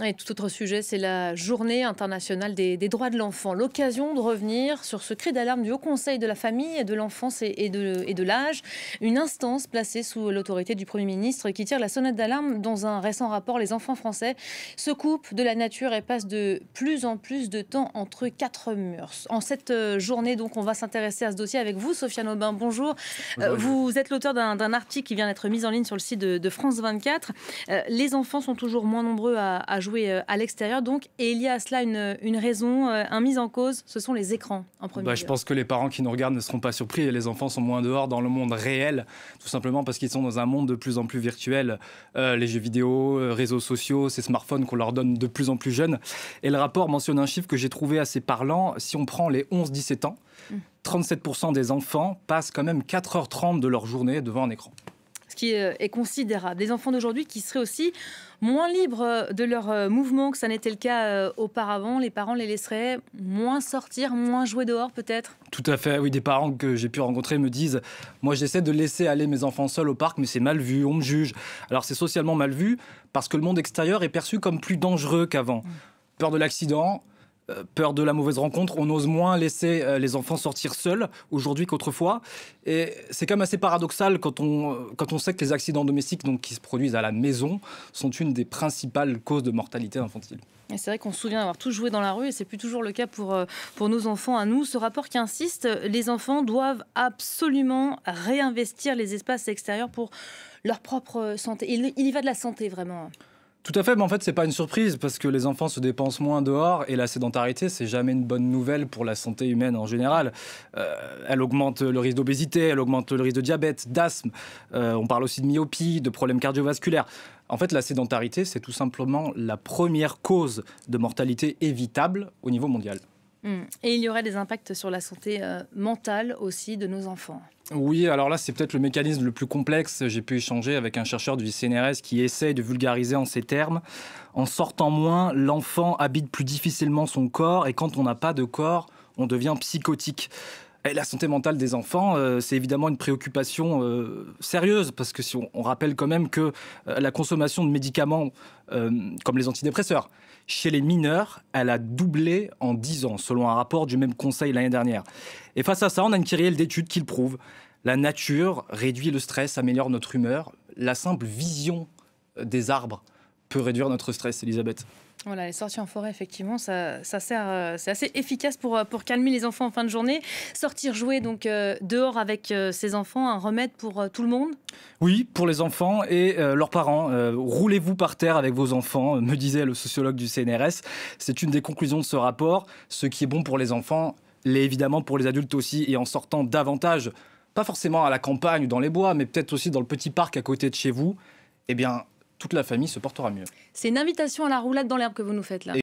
Et tout autre sujet, c'est la journée internationale des droits de l'enfant. L'occasion de revenir sur ce cri d'alarme du Haut Conseil de la famille, de l'enfance et de l'âge. Une instance placée sous l'autorité du Premier ministre qui tire la sonnette d'alarme. Dans un récent rapport, les enfants français se coupent de la nature et passent de plus en plus de temps entre quatre murs. En cette journée, donc, on va s'intéresser à ce dossier avec vous, Sofiane Aubin. Bonjour. Bonjour, Elvire. Vous êtes l'auteur d'un article qui vient d'être mis en ligne sur le site de France 24. Les enfants sont toujours moins nombreux à jouer à l'extérieur, donc, et il y a à cela une raison, un mise en cause, ce sont les écrans en premier lieu. Je pense que les parents qui nous regardent ne seront pas surpris et les enfants sont moins dehors dans le monde réel, tout simplement parce qu'ils sont dans un monde de plus en plus virtuel. Les jeux vidéo, réseaux sociaux, ces smartphones qu'on leur donne de plus en plus jeunes. Et le rapport mentionne un chiffre que j'ai trouvé assez parlant. Si on prend les 11-17 ans, 37% des enfants passent quand même 4h30 de leur journée devant un écran. Ce qui est considérable. Les enfants d'aujourd'hui qui seraient aussi moins libres de leurs mouvements que ça n'était le cas auparavant. Les parents les laisseraient moins sortir, moins jouer dehors peut-être. Tout à fait, oui, des parents que j'ai pu rencontrer me disent « Moi, j'essaie de laisser aller mes enfants seuls au parc, mais c'est mal vu, on me juge. » Alors, c'est socialement mal vu parce que le monde extérieur est perçu comme plus dangereux qu'avant. Peur de l'accident, peur de la mauvaise rencontre, on ose moins laisser les enfants sortir seuls aujourd'hui qu'autrefois. Et c'est quand même assez paradoxal quand on sait que les accidents domestiques donc, qui se produisent à la maison sont une des principales causes de mortalité infantile. Et c'est vrai qu'on se souvient d'avoir tous joué dans la rue et c'est plus toujours le cas pour nos enfants à nous. Ce rapport qui insiste, les enfants doivent absolument réinvestir les espaces extérieurs pour leur propre santé. Il y va de la santé vraiment. Tout à fait, mais en fait, c'est pas une surprise parce que les enfants se dépensent moins dehors et la sédentarité, c'est jamais une bonne nouvelle pour la santé humaine en général. Elle augmente le risque d'obésité, elle augmente le risque de diabète, d'asthme. On parle aussi de myopie, de problèmes cardiovasculaires. En fait, la sédentarité, c'est tout simplement la première cause de mortalité évitable au niveau mondial. Et il y aurait des impacts sur la santé mentale aussi de nos enfants. Oui, alors là, c'est peut-être le mécanisme le plus complexe. J'ai pu échanger avec un chercheur du CNRS qui essaye de vulgariser en ces termes. En sortant moins, l'enfant habite plus difficilement son corps et quand on n'a pas de corps, on devient psychotique. Et la santé mentale des enfants, c'est évidemment une préoccupation sérieuse parce que si on rappelle quand même que la consommation de médicaments comme les antidépresseurs, chez les mineurs, elle a doublé en 10 ans, selon un rapport du même conseil l'année dernière. Et face à ça, on a une kyrielle d'études qui le prouvent. La nature réduit le stress, améliore notre humeur. La simple vision des arbres peut réduire notre stress, Elisabeth. Voilà, les sorties en forêt, effectivement, ça sert, c'est assez efficace pour calmer les enfants en fin de journée. Sortir jouer donc dehors avec ses enfants, un remède pour tout le monde. Oui, pour les enfants et leurs parents. Roulez-vous par terre avec vos enfants, me disait le sociologue du CNRS. C'est une des conclusions de ce rapport. Ce qui est bon pour les enfants l'est évidemment pour les adultes aussi. Et en sortant davantage, pas forcément à la campagne ou dans les bois, mais peut-être aussi dans le petit parc à côté de chez vous, eh bien, toute la famille se portera mieux. C'est une invitation à la roulade dans l'herbe que vous nous faites là.